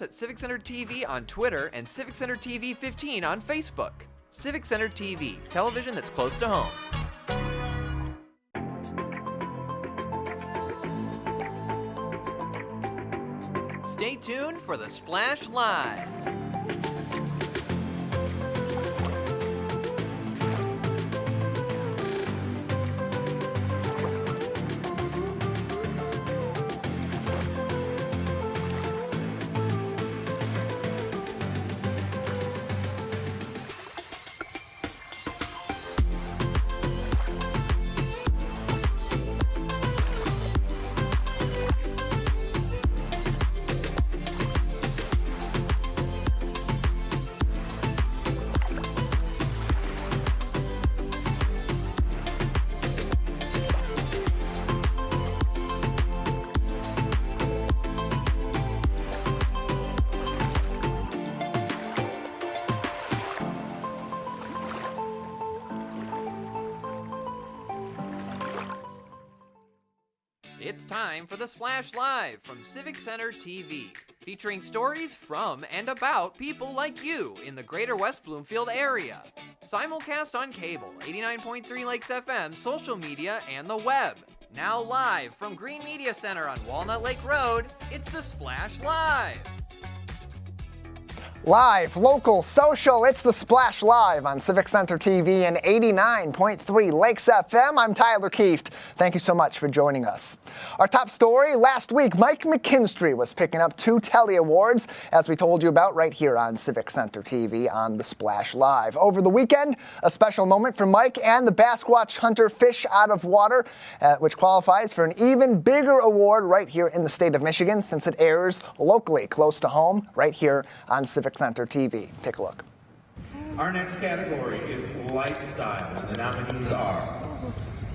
At Civic Center TV on Twitter and Civic Center TV 15 on Facebook. Civic Center TV, television that's close to home. Stay tuned for the Splash Live. It's time for the Splash Live from Civic Center TV, featuring stories from and about people like you in the Greater West Bloomfield area. Simulcast on cable, 89.3 Lakes FM, social media, and the web. Now live from Green Media Center on Walnut Lake Road, it's the Splash Live. Live, local, social, it's the Splash Live on Civic Center TV and 89.3 Lakes FM. I'm Tyler Keefe. Thank you so much for joining us. Our top story, last week, Mike McKinstry was picking up 2 Telly Awards, as we told you about right here on Civic Center TV on the Splash Live. Over the weekend, a special moment for Mike and the Basquatch Hunter Fish Out of Water, which qualifies for an even bigger award right here in the state of Michigan, since it airs locally, close to home, right here on Civic Center TV. Take a look. Our next category is lifestyle, and the nominees are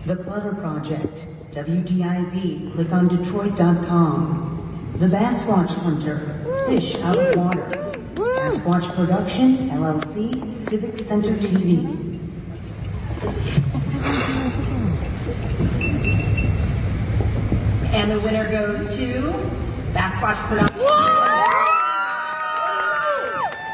The Clever Project, WDIV, click on Detroit.com. The Basquatch Hunter, Fish Out of Water. Basquatch Productions, LLC, Civic Center TV. And the winner goes to Basquatch Productions.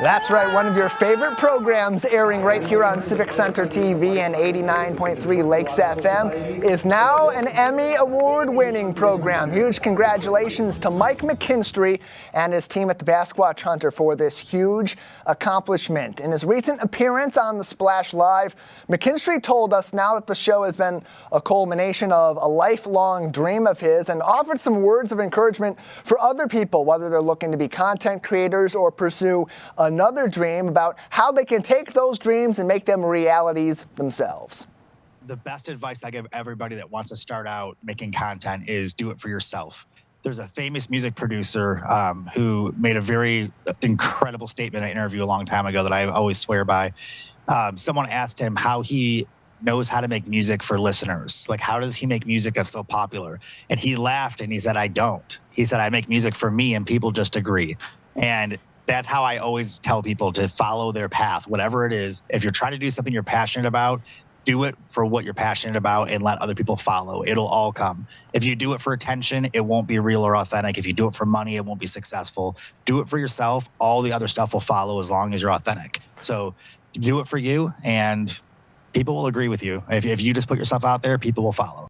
That's right, one of your favorite programs airing right here on Civic Center TV and 89.3 Lakes FM is now an Emmy Award-winning program. Huge congratulations to Mike McKinstry and his team at the Basquatch Hunter for this huge accomplishment. In his recent appearance on the Splash Live, McKinstry told us now that the show has been a culmination of a lifelong dream of his, and offered some words of encouragement for other people, whether they're looking to be content creators or pursue another dream, about how they can take those dreams and make them realities themselves. The best advice I give everybody that wants to start out making content is do it for yourself. There's a famous music producer who made a very incredible statement in an interview a long time ago that I always swear by. Someone asked him how he knows how to make music for listeners. Like, how does he make music that's so popular? And he laughed and he said, I don't. He said, I make music for me and people just agree. And that's how I always tell people to follow their path, whatever it is. If you're trying to do something you're passionate about, do it for what you're passionate about and let other people follow. It'll all come. If you do it for attention, it won't be real or authentic. If you do it for money, it won't be successful. Do it for yourself. All the other stuff will follow as long as you're authentic. So do it for you, and people will agree with you. If you just put yourself out there, people will follow.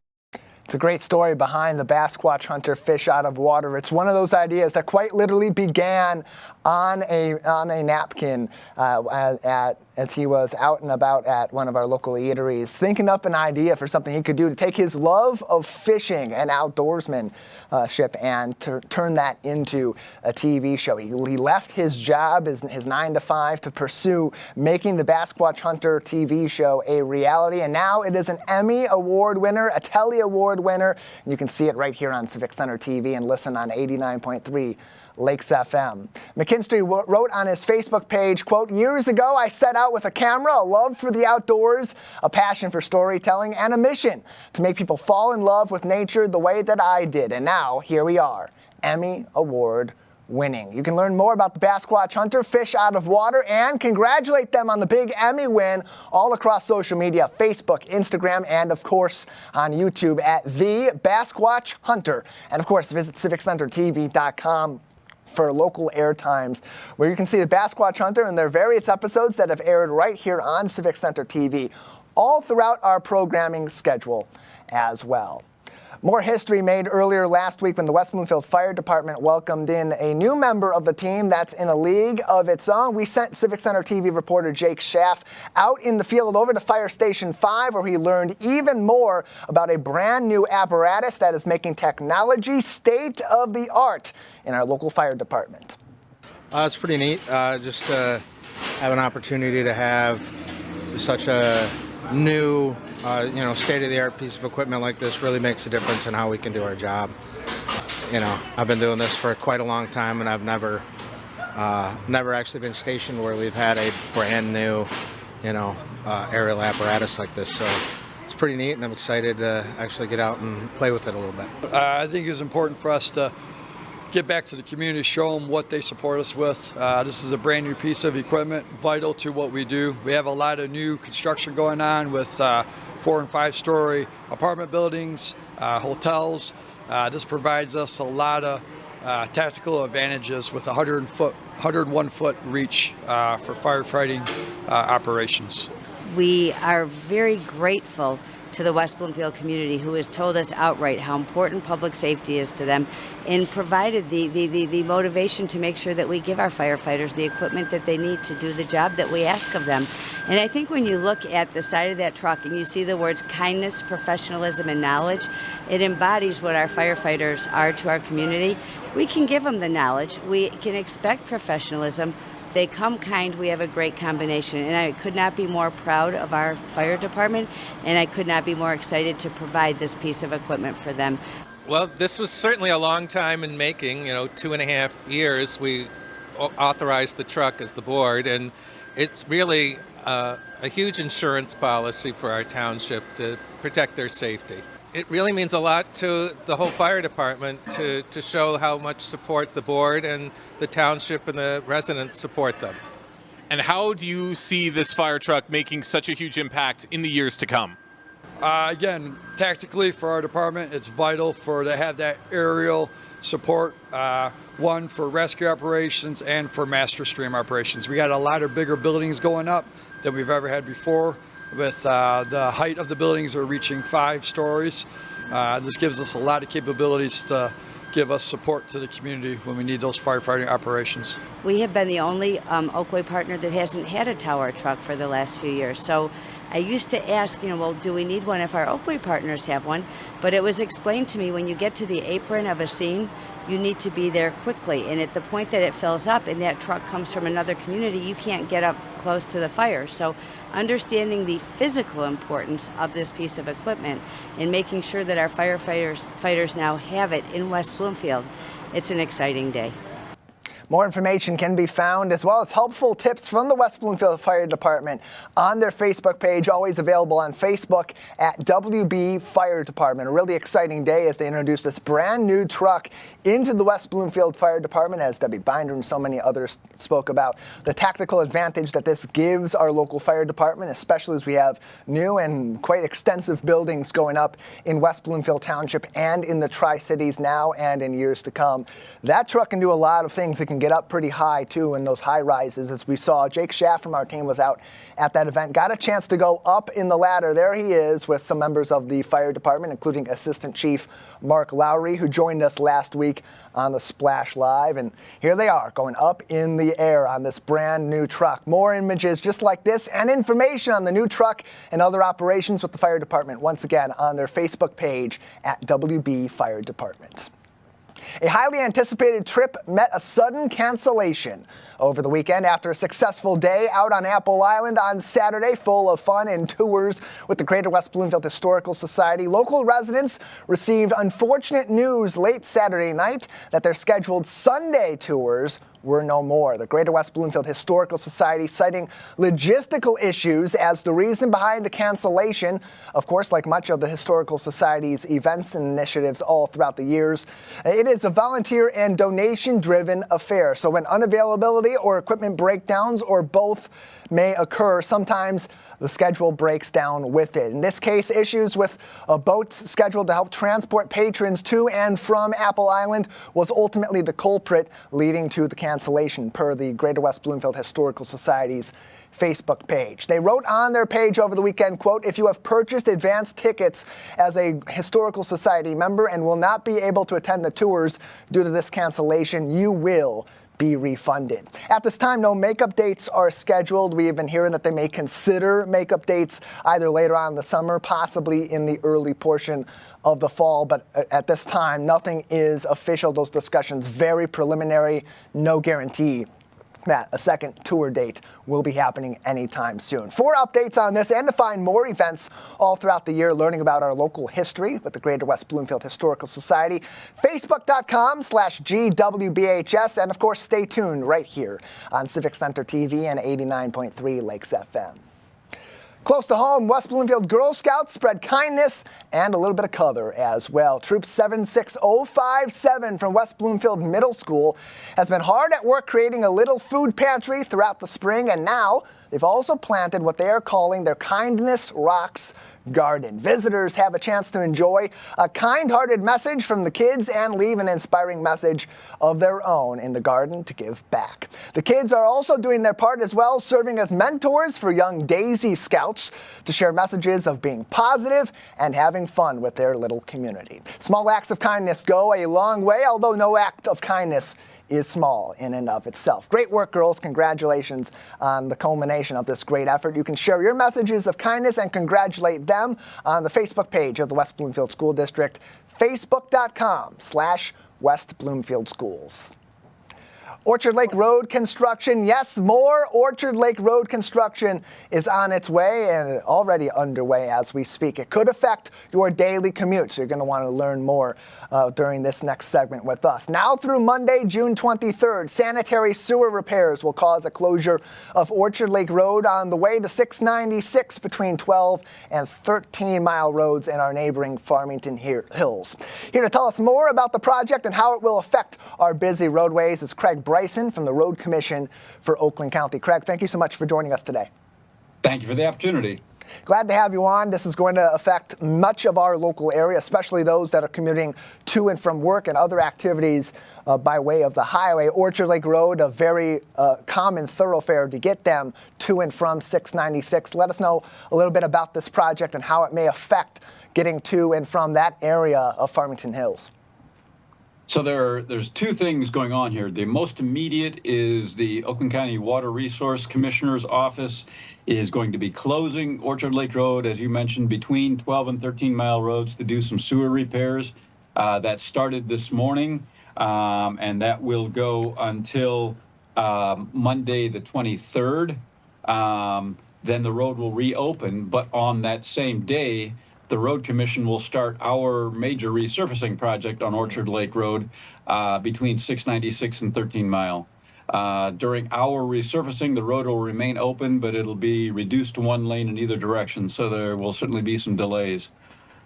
It's a great story behind the Basquatch Hunter Fish Out of Water. It's one of those ideas that quite literally began on a napkin as he was out and about at one of our local eateries, thinking up an idea for something he could do to take his love of fishing and outdoorsmanship and to turn that into a TV show. He left his job, his 9-to-5, to pursue making the Basquatch Hunter TV show a reality, and now it is an Emmy Award winner, a Telly Award winner. You can see it right here on Civic Center TV and listen on 89.3 Lakes FM. McKinstry wrote on his Facebook page, quote, "Years ago, I set out with a camera, a love for the outdoors, a passion for storytelling, and a mission to make people fall in love with nature the way that I did. And now, here we are, Emmy Award winning." You can learn more about the Basquatch Hunter Fish Out of Water and congratulate them on the big Emmy win all across social media, Facebook, Instagram, and of course on YouTube at The Basquatch Hunter. And of course, visit CivicCenterTV.com for local air times, where you can see the Basquatch Hunter and their various episodes that have aired right here on Civic Center TV, all throughout our programming schedule as well. More history made earlier last week when the West Bloomfield Fire Department welcomed in a new member of the team that's in a league of its own. We sent Civic Center TV reporter Jake Schaff out in the field over to Fire Station 5, where he learned even more about a brand new apparatus that is making technology state of the art in our local fire department. It's pretty neat just to have an opportunity to have such a new state-of-the-art piece of equipment like this. Really makes a difference in how we can do our job. I've been doing this for quite a long time, and I've never actually been stationed where we've had a brand new, aerial apparatus like this. So it's pretty neat, and I'm excited to actually get out and play with it a little bit. I think it's important for us to get back to the community, show them what they support us with. This is a brand new piece of equipment, vital to what we do. We have a lot of new construction going on with 4- and 5-story apartment buildings, hotels. This provides us a lot of tactical advantages with 101-foot reach for firefighting operations. We are very grateful to the West Bloomfield community, who has told us outright how important public safety is to them, and provided the motivation to make sure that we give our firefighters the equipment that they need to do the job that we ask of them. And I think when you look at the side of that truck and you see the words kindness, professionalism, and knowledge, it embodies what our firefighters are to our community. We can give them the knowledge. We can expect professionalism. They come kind. We have a great combination, and I could not be more proud of our fire department, and I could not be more excited to provide this piece of equipment for them. Well, this was certainly a long time in making, 2.5 years. We authorized the truck as the board, and it's really a huge insurance policy for our township to protect their safety. It really means a lot to the whole fire department to show how much support the board and the township and the residents support them. And how do you see this fire truck making such a huge impact in the years to come? Again, tactically for our department, it's vital to have that aerial support, one for rescue operations and for master stream operations. We got a lot of bigger buildings going up than we've ever had before. With the height of the buildings are reaching 5 stories. This gives us a lot of capabilities to give us support to the community when we need those firefighting operations. We have been the only Oakway partner that hasn't had a tower truck for the last few years. So I used to ask, well, do we need one if our Oakway partners have one? But it was explained to me, when you get to the apron of a scene, you need to be there quickly. And at the point that it fills up and that truck comes from another community, you can't get up close to the fire. So understanding the physical importance of this piece of equipment and making sure that our firefighters now have it in West Bloomfield, it's an exciting day. More information can be found, as well as helpful tips from the West Bloomfield Fire Department, on their Facebook page, always available on Facebook at WB Fire Department. A really exciting day as they introduce this brand new truck into the West Bloomfield Fire Department, as Debbie Binder and so many others spoke about. The tactical advantage that this gives our local fire department, especially as we have new and quite extensive buildings going up in West Bloomfield Township and in the Tri-Cities now and in years to come. That truck can do a lot of things. It can get up pretty high, too, in those high rises. As we saw, Jake Schaff from our team was out at that event, got a chance to go up in the ladder. There he is with some members of the fire department, including Assistant Chief Mark Lowry, who joined us last week on the Splash Live. And here they are, going up in the air on this brand new truck. More images just like this and information on the new truck and other operations with the fire department, once again, on their Facebook page at WB Fire Department. A highly anticipated trip met a sudden cancellation over the weekend after a successful day out on Apple Island on Saturday, full of fun and tours with the Greater West Bloomfield Historical Society. Local residents received unfortunate news late Saturday night that their scheduled Sunday tours were no more. The Greater West Bloomfield Historical Society citing logistical issues as the reason behind the cancellation. Of course, like much of the Historical Society's events and initiatives all throughout the years, it is a volunteer and donation-driven affair. So when unavailability or equipment breakdowns or both may occur, sometimes the schedule breaks down with it. In this case, issues with boats scheduled to help transport patrons to and from Apple Island was ultimately the culprit, leading to the cancellation, per the Greater West Bloomfield Historical Society's Facebook page. They wrote on their page over the weekend, quote, "If you have purchased advance tickets as a Historical Society member and will not be able to attend the tours due to this cancellation, you will be refunded." At this time, no makeup dates are scheduled. We have been hearing that they may consider makeup dates either later on in the summer, possibly in the early portion of the fall. But at this time, nothing is official. Those discussions very preliminary, no guarantee that a second tour date will be happening anytime soon. For updates on this and to find more events all throughout the year, learning about our local history with the Greater West Bloomfield Historical Society, facebook.com/GWBHS, and of course, stay tuned right here on Civic Center TV and 89.3 Lakes FM. Close to home, West Bloomfield Girl Scouts spread kindness and a little bit of color as well. Troop 76057 from West Bloomfield Middle School has been hard at work creating a little food pantry throughout the spring, and now they've also planted what they are calling their Kindness Rocks garden. Visitors have a chance to enjoy a kind-hearted message from the kids and leave an inspiring message of their own in the garden to give back. The kids are also doing their part as well, serving as mentors for young Daisy Scouts to share messages of being positive and having fun with their little community. Small acts of kindness go a long way, although no act of kindness is small in and of itself. Great work, girls. Congratulations on the culmination of this great effort. You can share your messages of kindness and congratulate them on the Facebook page of the West Bloomfield School District, facebook.com/West Bloomfield Schools. Orchard Lake Road construction. Yes, more Orchard Lake Road construction is on its way and already underway as we speak. It could affect your daily commute, so you're going to want to learn more during this next segment with us. Now through Monday, June 23rd, sanitary sewer repairs will cause a closure of Orchard Lake Road on the way to 696 between 12 and 13 Mile Roads in our neighboring Farmington Hills. Here to tell us more about the project and how it will affect our busy roadways is Craig Bryson from the Road Commission for Oakland County. Craig, thank you so much for joining us today. Thank you for the opportunity. Glad to have you on. This is going to affect much of our local area, especially those that are commuting to and from work and other activities by way of the highway. Orchard Lake Road, a very common thoroughfare to get them to and from 696. Let us know a little bit about this project and how it may affect getting to and from that area of Farmington Hills. So there's two things going on here. The most immediate is the Oakland County Water Resource Commissioner's Office is going to be closing Orchard Lake Road, as you mentioned, between 12 and 13 Mile Roads to do some sewer repairs. That started this morning, and that will go until Monday the 23rd. Then the road will reopen, but on that same day, the Road Commission will start our major resurfacing project on Orchard Lake Road between 696 and 13 Mile. During our resurfacing, the road will remain open, but it'll be reduced to one lane in either direction, so there will certainly be some delays.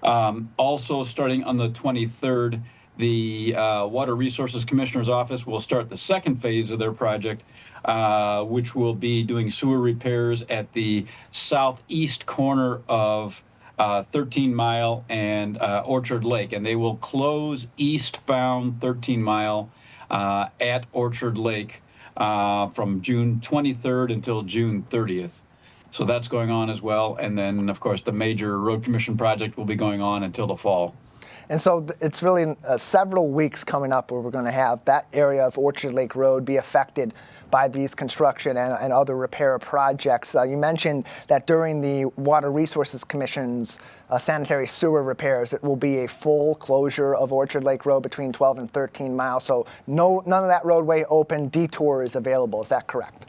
Also, starting on the 23rd, the Water Resources Commissioner's Office will start the second phase of their project, which will be doing sewer repairs at the southeast corner of 13 Mile and Orchard Lake, and they will close eastbound 13 Mile at Orchard Lake from June 23rd until June 30th. So that's going on as well. And then, of course, the major Road Commission project will be going on until the fall. And so it's really several weeks coming up where we're going to have that area of Orchard Lake Road be affected by these construction and other repair projects. You mentioned that during the Water Resources Commission's sanitary sewer repairs, it will be a full closure of Orchard Lake Road between 12 and 13 miles. So none of that roadway open, detour is available. Is that correct?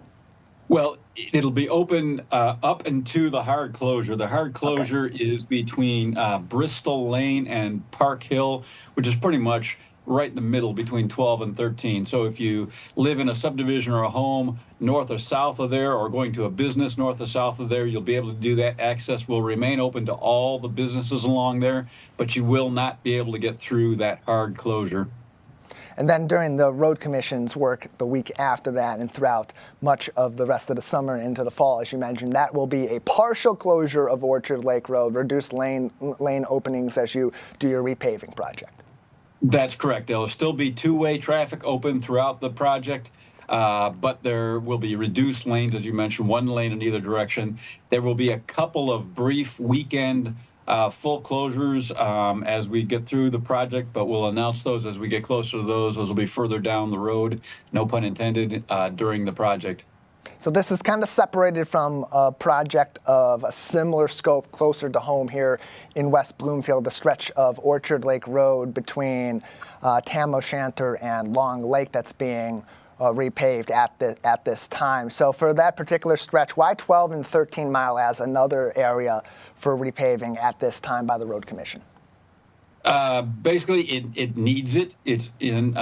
Well, it'll be open up into the hard closure. The hard closure is between Bristol Lane and Park Hill, which is pretty much right in the middle between 12 and 13. So if you live in a subdivision or a home north or south of there, or going to a business north or south of there, you'll be able to do that. Access will remain open to all the businesses along there, but you will not be able to get through that hard closure. And then during the road commission's work the week after that and throughout much of the rest of the summer and into the fall, as you mentioned, that will be a partial closure of Orchard Lake Road, reduced lane openings as you do your repaving project. That's correct. There will still be two-way traffic open throughout the project, but there will be reduced lanes, as you mentioned, one lane in either direction. There will be a couple of brief weekend full closures as we get through the project, but we'll announce those as we get closer to those. Those will be further down the road, no pun intended, during the project. So this is kind of separated from a project of a similar scope closer to home here in West Bloomfield, the stretch of Orchard Lake Road between Tam O'Shanter and Long Lake that's being repaved at this time. So for that particular stretch, why 12 and 13 Mile as another area for repaving at this time by the Road Commission? Basically, it needs it. It's in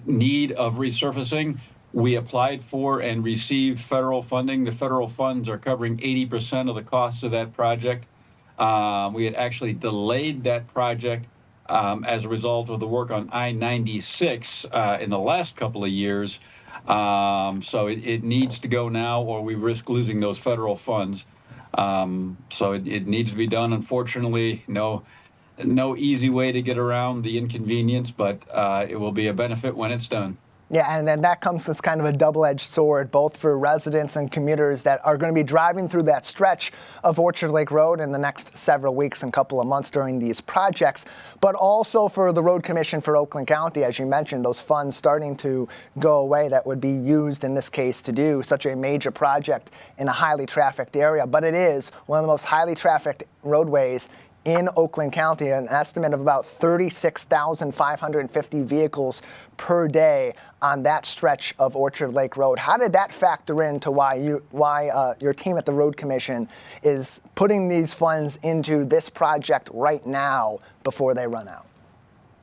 need of resurfacing. We applied for and received federal funding. The federal funds are covering 80% of the cost of that project. We had actually delayed that project as a result of the work on I-96 in the last couple of years. So it needs to go now, or we risk losing those federal funds. So it needs to be done. Unfortunately, no easy way to get around the inconvenience, but it will be a benefit when it's done. Yeah, and then that comes as kind of a double-edged sword, both for residents and commuters that are going to be driving through that stretch of Orchard Lake Road in the next several weeks and couple of months during these projects, but also for the Road Commission for Oakland County, as you mentioned, those funds starting to go away that would be used in this case to do such a major project in a highly trafficked area. But it is one of the most highly trafficked roadways in Oakland County, an estimate of about 36,550 vehicles per day on that stretch of Orchard Lake Road. How did that factor into why your team at the Road Commission is putting these funds into this project right now before they run out?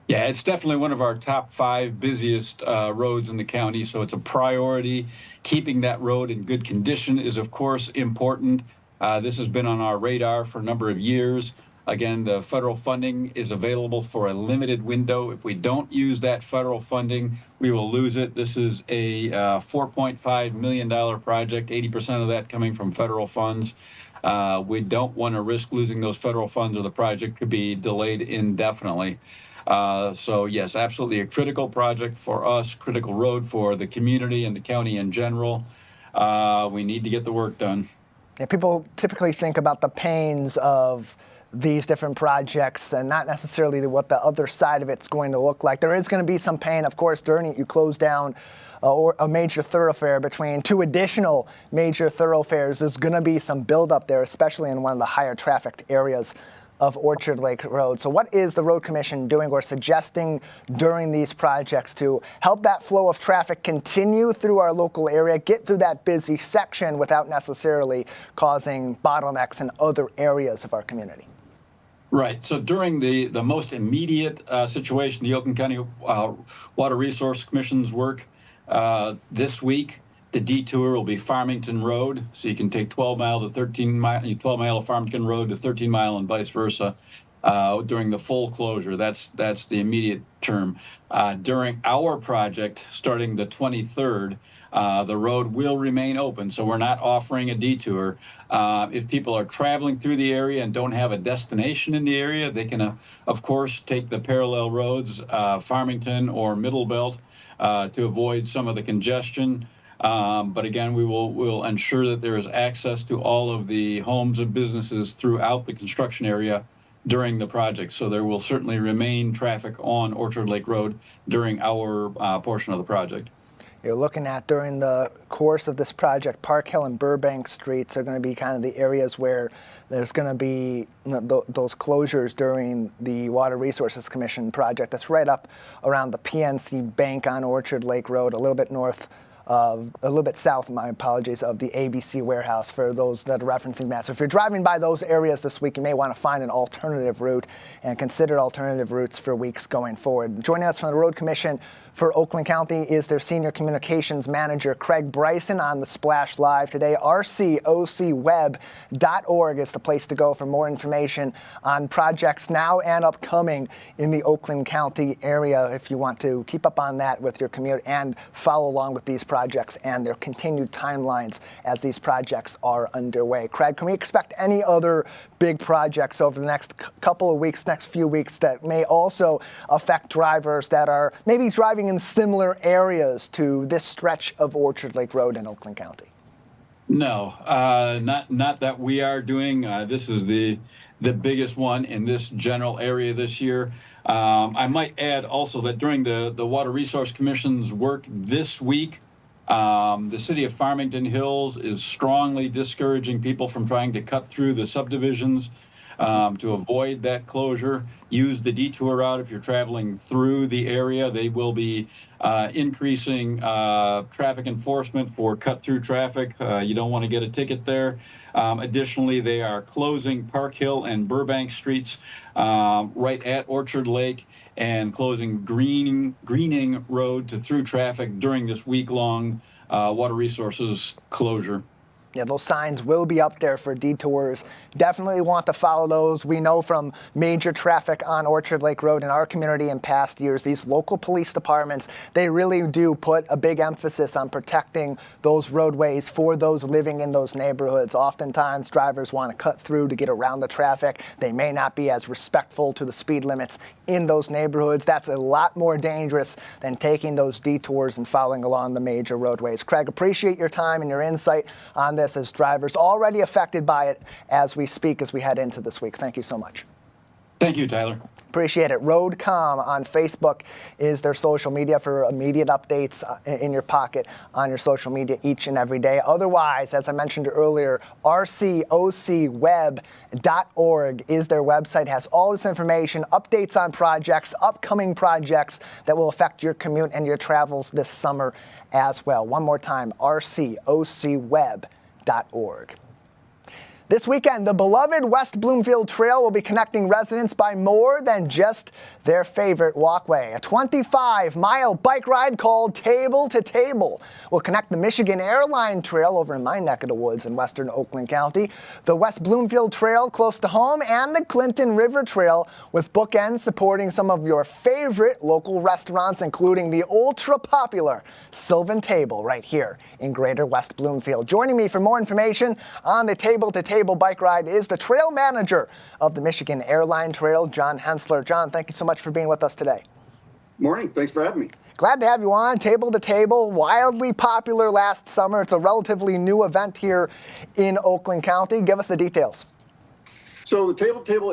Yeah, it's definitely one of our top 5 busiest roads in the county, so it's a priority. Keeping that road in good condition is, of course, important. This has been on our radar for a number of years. Again, the federal funding is available for a limited window. If we don't use that federal funding, we will lose it. This is a $4.5 million project, 80% of that coming from federal funds. We don't want to risk losing those federal funds, or the project could be delayed indefinitely. So yes, absolutely a critical project for us, critical road for the community and the county in general. We need to get the work done. Yeah, people typically think about the pains of these different projects and not necessarily what the other side of it's going to look like. There is going to be some pain, of course, during it. You close down a major thoroughfare between 2 additional major thoroughfares. There's going to be some buildup there, especially in one of the higher trafficked areas of Orchard Lake Road. So what is the Road Commission doing or suggesting during these projects to help that flow of traffic continue through our local area, get through that busy section without necessarily causing bottlenecks in other areas of our community? Right. So during the most immediate situation, the Oakland County Water Resource Commission's work this week, the detour will be Farmington Road. So you can take 12 Mile to 13 Mile, 12 Mile of Farmington Road to 13 Mile and vice versa during the full closure. That's the immediate term. During our project, starting the 23rd, the road will remain open, so we're not offering a detour. If people are traveling through the area and don't have a destination in the area, they can, of course, take the parallel roads, Farmington or Middle Belt, to avoid some of the congestion. But again, we'll ensure that there is access to all of the homes and businesses throughout the construction area during the project. So there will certainly remain traffic on Orchard Lake Road during our portion of the project. You're looking at during the course of this project, Park Hill and Burbank Streets are going to be kind of the areas where there's going to be those closures during the Water Resources Commission project. That's right up around the PNC Bank on Orchard Lake Road, a little bit north a little bit south, my apologies, of the ABC warehouse for those that are referencing that. So if you're driving by those areas this week, you may want to find an alternative route and consider alternative routes for weeks going forward. Joining us from the Road Commission for Oakland County is their Senior Communications Manager, Craig Bryson, on the Splash Live today. rcocweb.org is the place to go for more information on projects now and upcoming in the Oakland County area if you want to keep up on that with your commute and follow along with these projects and their continued timelines as these projects are underway. Craig, can we expect any other big projects over the next couple of weeks, next few weeks, that may also affect drivers that are maybe driving in similar areas to this stretch of Orchard Lake Road in Oakland County? No, not that we are doing. This is the biggest one in this general area this year. I might add also that during the Water Resource Commission's work this week, the city of Farmington Hills is strongly discouraging people from trying to cut through the subdivisions to avoid that closure. Use the detour route if you're traveling through the area. They will be increasing traffic enforcement for cut-through traffic. You don't want to get a ticket there. Additionally, they are closing Park Hill and Burbank streets right at Orchard Lake and closing Greening Road to through traffic during this week-long water resources closure. Yeah, those signs will be up there for detours. Definitely want to follow those. We know from major traffic on Orchard Lake Road in our community in past years, these local police departments, they really do put a big emphasis on protecting those roadways for those living in those neighborhoods. Oftentimes, drivers want to cut through to get around the traffic. They may not be as respectful to the speed limits in those neighborhoods. That's a lot more dangerous than taking those detours and following along the major roadways. Craig, appreciate your time and your insight on this as drivers already affected by it as we speak, as we head into this week. Thank you so much. Thank you, Tyler. Appreciate it. RoadCom on Facebook is their social media for immediate updates in your pocket on your social media each and every day. Otherwise, as I mentioned earlier, rcocweb.org is their website. Has all this information, updates on projects, upcoming projects that will affect your commute and your travels this summer as well. One more time, rcocweb.org. This weekend, the beloved West Bloomfield Trail will be connecting residents by more than just their favorite walkway. A 25-mile bike ride called Table to Table will connect the Michigan Airline Trail over in my neck of the woods in western Oakland County, the West Bloomfield Trail close to home, and the Clinton River Trail, with bookends supporting some of your favorite local restaurants, including the ultra-popular Sylvan Table right here in Greater West Bloomfield. Joining me for more information on the Table to Table bike ride is the trail manager of the Michigan Airline Trail, John Hensler. John, thank you so much for being with us today. Morning. Thanks for having me. Glad to have you on. Table to Table, wildly popular last summer. It's a relatively new event here in Oakland County. Give us the details. So the Table to Table,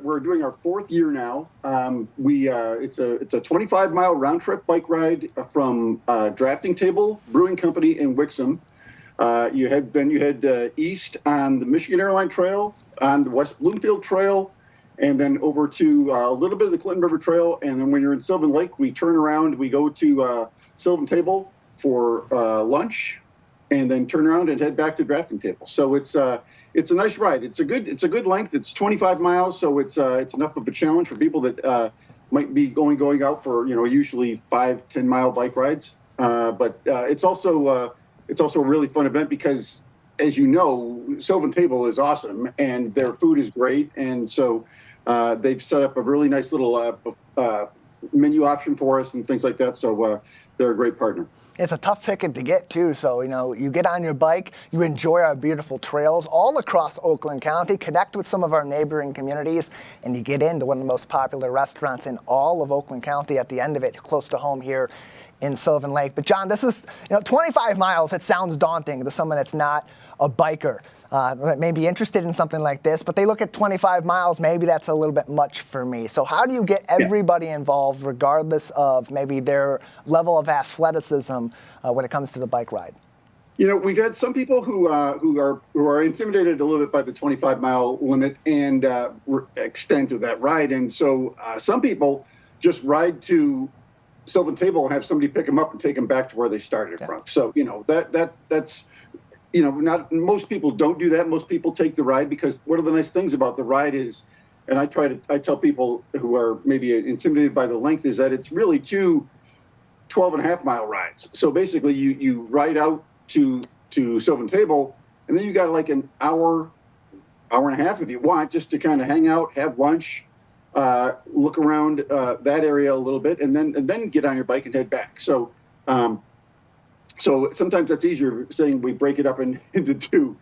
we're doing our fourth year now. It's a 25-mile round trip bike ride from Drafting Table Brewing Company in Wixom. You head east on the Michigan Airline Trail, on the West Bloomfield Trail, and then over to a little bit of the Clinton River Trail. And then when you're in Sylvan Lake, we turn around, we go to Sylvan Table for lunch, and then turn around and head back to Drafting Table. So it's a nice ride. It's a good length. It's 25 miles, so it's enough of a challenge for people that might be going out for usually 5-10 mile bike rides. But it's also a really fun event because, as you know, Sylvan Table is awesome and their food is great. And so they've set up a really nice little menu option for us and things like that. So they're a great partner. It's a tough ticket to get, too. So, you get on your bike, you enjoy our beautiful trails all across Oakland County, connect with some of our neighboring communities, and you get into one of the most popular restaurants in all of Oakland County at the end of it, close to home here in Sylvan Lake. But John, this is 25 miles. It sounds daunting to someone that's not a biker that may be interested in something like this, but they look at 25 miles, maybe that's a little bit much for me. So how do you get everybody involved regardless of maybe their level of athleticism when it comes to the bike ride? We've had some people who are intimidated a little bit by the 25-mile limit and extent of that ride. And so some people just ride to Sylvan Table, have somebody pick them up and take them back to where they started from. So, that's, not most people don't do that. Most people take the ride because one of the nice things about the ride is, and I tell people who are maybe intimidated by the length, is that it's really 2 12.5-mile rides. So basically you ride out to Sylvan Table, and then you got like an hour and a half if you want, just to kind of hang out, have lunch, look around that area a little bit, and then get on your bike and head back. So sometimes that's easier saying we break it up into two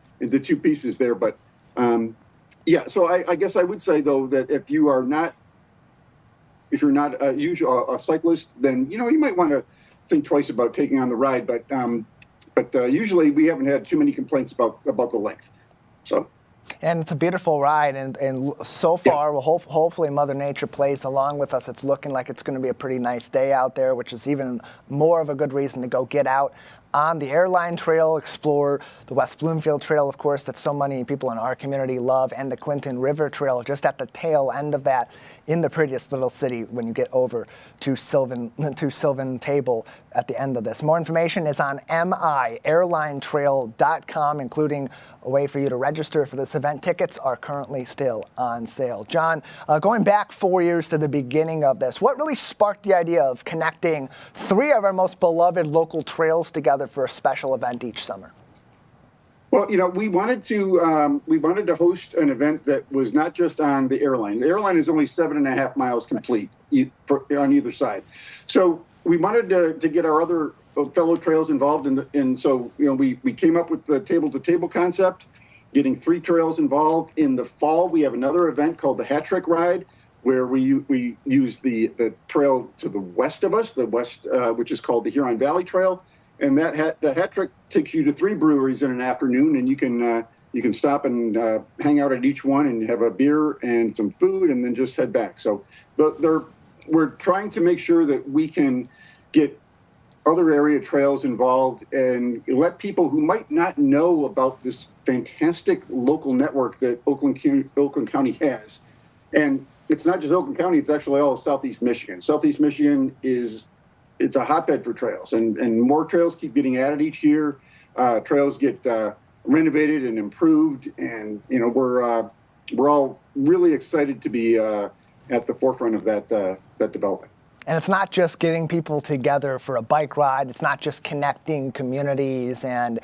pieces there. But so I guess I would say though that if you're not a cyclist, then you might want to think twice about taking on the ride. But usually we haven't had too many complaints about the length. So. And it's a beautiful ride, and so far, well, hopefully Mother Nature plays along with us. It's looking like it's going to be a pretty nice day out there, which is even more of a good reason to go get out on the Airline Trail, explore the West Bloomfield Trail, of course, that so many people in our community love, and the Clinton River Trail, just at the tail end of that, in the prettiest little city when you get over to Sylvan Table at the end of this. More information is on miairlinetrail.com, including a way for you to register for this event. Tickets are currently still on sale. John, going back 4 years to the beginning of this, what really sparked the idea of connecting 3 of our most beloved local trails together for a special event each summer? Well, we wanted to host an event that was not just on the Airline. The Airline is only 7.5 miles complete on either side. So we wanted to get our other fellow trails involved so we came up with the table-to-table concept, getting 3 trails involved. In the fall, we have another event called the Hat Trick Ride, where we use the trail to the west of us, which is called the Huron Valley Trail. And the Hat Trick takes you to 3 breweries in an afternoon, and you can stop and hang out at each one and have a beer and some food, and then just head back. So we're trying to make sure that we can get other area trails involved and let people who might not know about this fantastic local network that Oakland County has. And it's not just Oakland County; it's actually all of Southeast Michigan. Southeast Michigan it's a hotbed for trails, and more trails keep getting added each year. Trails get renovated and improved, and we're all really excited to be at the forefront of that development. And it's not just getting people together for a bike ride. It's not just connecting communities and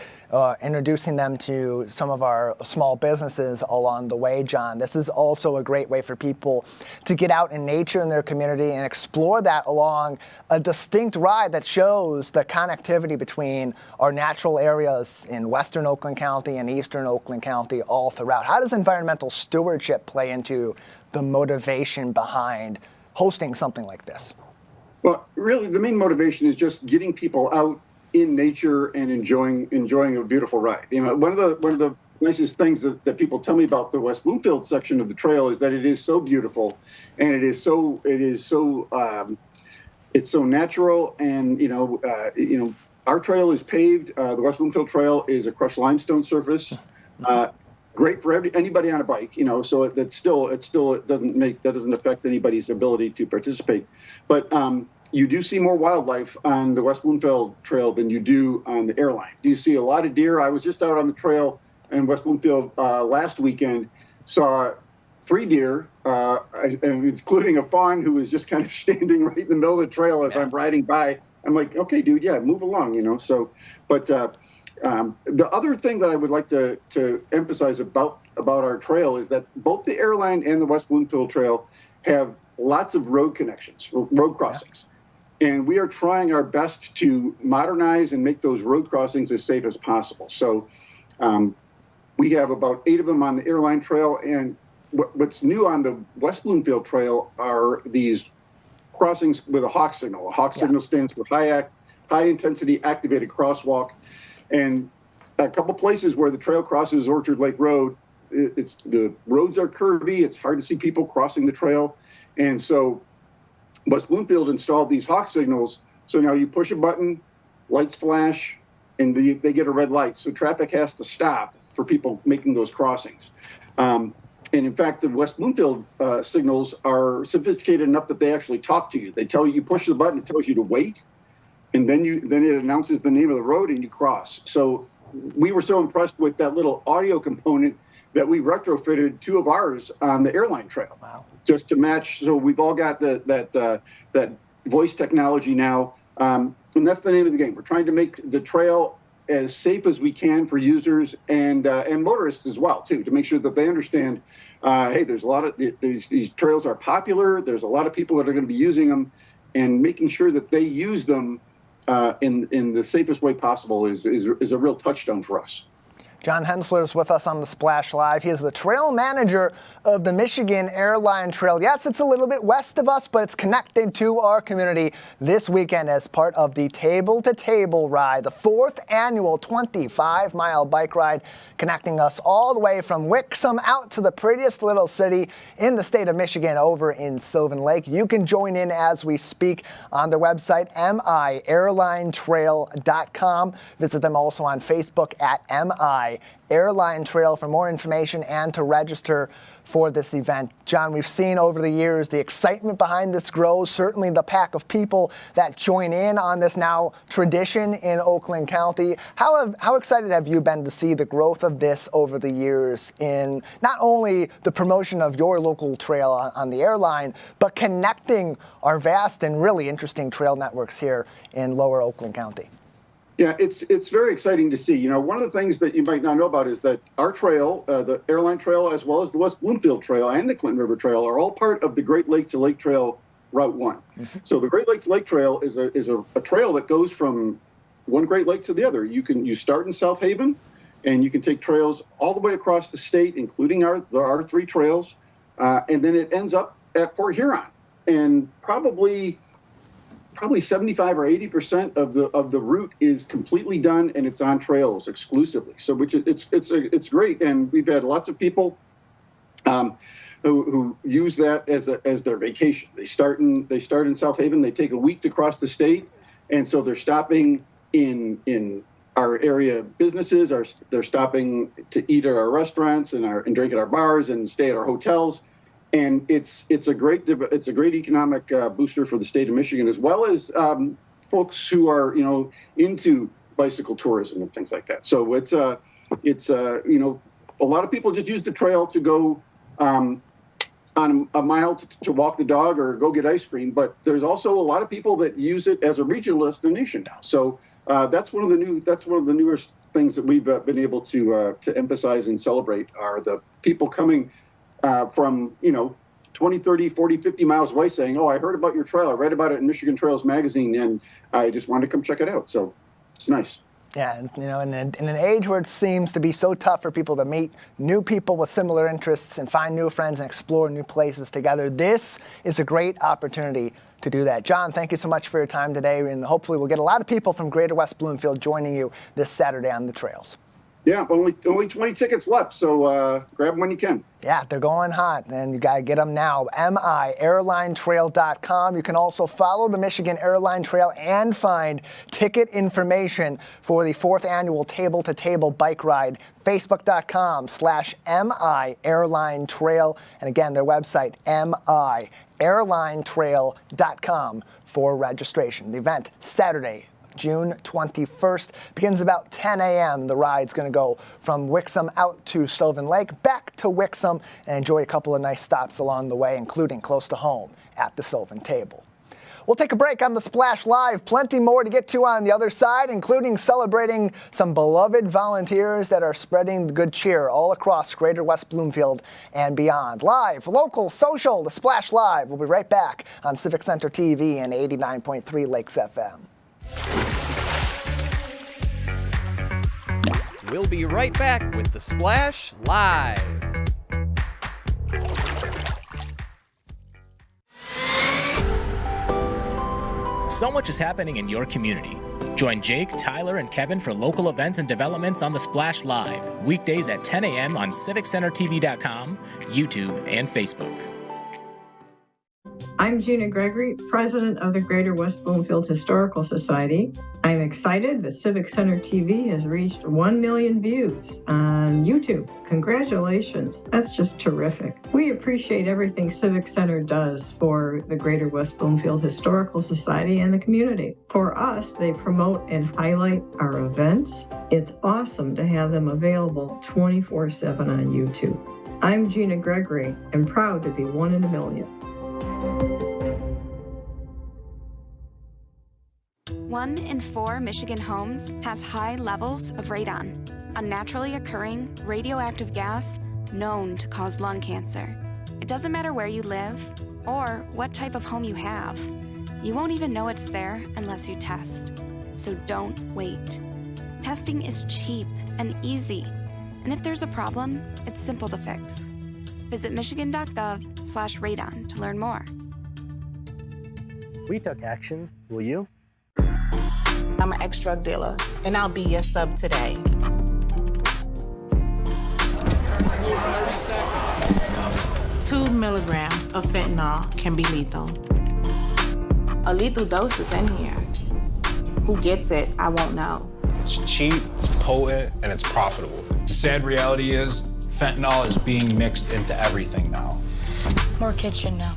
introducing them to some of our small businesses along the way, John. This is also a great way for people to get out in nature in their community and explore that along a distinct ride that shows the connectivity between our natural areas in western Oakland County and eastern Oakland County all throughout. How does environmental stewardship play into the motivation behind hosting something like this? Well, really, the main motivation is just getting people out in nature and enjoying a beautiful ride. One of the nicest things that people tell me about the West Bloomfield section of the trail is that it is so beautiful, and it's so natural. And our trail is paved. The West Bloomfield Trail is a crushed limestone surface. Great for anybody on a bike, so it doesn't affect anybody's ability to participate. But you do see more wildlife on the West Bloomfield Trail than you do on the Airline. You see a lot of deer. I was just out on the trail in West Bloomfield last weekend, saw 3 deer, including a fawn who was just kind of standing right in the middle of the trail as I'm riding by. I'm like, okay, dude, yeah, move along, So, but the other thing that I would like to emphasize about our trail is that both the Airline and the West Bloomfield Trail have lots of road crossings. And we are trying our best to modernize and make those road crossings as safe as possible. So we have about 8 of them on the Airline Trail. And what's new on the West Bloomfield Trail are these crossings with a hawk signal. A hawk signal stands for high intensity activated crosswalk. And a couple places where the trail crosses Orchard Lake Road, the roads are curvy. It's hard to see people crossing the trail. And so West Bloomfield installed these hawk signals. So now you push a button, lights flash, and they get a red light. So traffic has to stop for people making those crossings. And in fact, the West Bloomfield signals are sophisticated enough that they actually talk to you. They tell you, you push the button, it tells you to wait, and then it announces the name of the road and you cross. So we were so impressed with that little audio component that we retrofitted 2 of ours on the airline trail. Wow. Just to match. So we've all got that voice technology now, and that's the name of the game. We're trying to make the trail as safe as we can for users and motorists as well, too, to make sure that they understand, hey, there's a lot of these trails are popular. There's a lot of people that are going to be using them, and making sure that they use them in the safest way possible is a real touchstone for us. John Hensler is with us on the Splash Live. He is the trail manager of the Michigan Airline Trail. Yes, it's a little bit west of us, but it's connected to our community this weekend as part of the Table to Table ride, the 4th annual 25-mile bike ride, connecting us all the way from Wixom out to the prettiest little city in the state of Michigan over in Sylvan Lake. You can join in as we speak on their website, miairlinetrail.com. Visit them also on Facebook at MI Airline Trail for more information and to register for this event. John, we've seen over the years the excitement behind this grows, certainly the pack of people that join in on this now tradition in Oakland County. How excited have you been to see the growth of this over the years in not only the promotion of your local trail on the airline, but connecting our vast and really interesting trail networks here in Lower Oakland County? Yeah, it's very exciting to see. You know, one of the things that you might not know about is that our trail, the Airline Trail, as well as the West Bloomfield Trail and the Clinton River Trail, are all part of the Great Lake to Lake Trail Route 1. Mm-hmm. So the Great Lake to Lake Trail is a trail that goes from one Great Lake to the other. You start in South Haven, and you can take trails all the way across the state, including our 3 trails, and then it ends up at Port Huron, and probably 75 or 80% of the route is completely done, and it's on trails exclusively. So it's great, and we've had lots of people who use that as their vacation. They start in South Haven. They take a week to cross the state, and so they're stopping in our area businesses. They're stopping to eat at our restaurants and drink at our bars and stay at our hotels. And it's a great economic booster for the state of Michigan, as well as folks who are into bicycle tourism and things like that. So it's a lot of people just use the trail to go on a mile to walk the dog or go get ice cream, but there's also a lot of people that use it as a regional destination now. So that's one of the newest things that we've been able to emphasize and celebrate are the people coming from 20, 30, 40, 50 miles away saying, oh, I heard about your trail. I read about it in Michigan Trails magazine, and I just wanted to come check it out. So it's nice. Yeah, in an age where it seems to be so tough for people to meet new people with similar interests and find new friends and explore new places together, this is a great opportunity to do that. John, thank you so much for your time today, and hopefully we'll get a lot of people from Greater West Bloomfield joining you this Saturday on the trails. Yeah, only 20 tickets left, so grab them when you can. Yeah, they're going hot, and you got to get them now. miairlinetrail.com. You can also follow the Michigan Airline Trail and find ticket information for the 4th annual Table to Table bike ride. Facebook.com/miairlinetrail. And again, their website, miairlinetrail.com for registration. The event, Saturday, June 21st, begins about 10 a.m. The ride's going to go from Wixom out to Sylvan Lake, back to Wixom, and enjoy a couple of nice stops along the way, including close to home at the Sylvan Table. We'll take a break on the Splash Live. Plenty more to get to on the other side, including celebrating some beloved volunteers that are spreading the good cheer all across Greater West Bloomfield and beyond. Live, local, social, the Splash Live. We'll be right back on Civic Center TV and 89.3 Lakes FM. We'll be right back with the Splash Live. So much is happening in your community. Join Jake, Tyler, and Kevin for local events and developments on the Splash Live, weekdays at 10 a.m. on CivicCenterTV.com, YouTube, and Facebook. I'm Gina Gregory, president of the Greater West Bloomfield Historical Society. I'm excited that Civic Center TV has reached 1 million views on YouTube. Congratulations. That's just terrific. We appreciate everything Civic Center does for the Greater West Bloomfield Historical Society and the community. For us, they promote and highlight our events. It's awesome to have them available 24/7 on YouTube. I'm Gina Gregory and proud to be one in a million. 1 in 4 Michigan homes has high levels of radon, a naturally occurring radioactive gas known to cause lung cancer. It doesn't matter where you live or what type of home you have. You won't even know it's there unless you test. So don't wait. Testing is cheap and easy, and if there's a problem, it's simple to fix. Visit michigan.gov/radon to learn more. We took action. Will you? I'm an ex-drug dealer, and I'll be your sub today. Two milligrams of fentanyl can be lethal. A lethal dose is in here. Who gets it, I won't know. It's cheap, it's potent, and it's profitable. The sad reality is fentanyl is being mixed into everything now. More kids should know.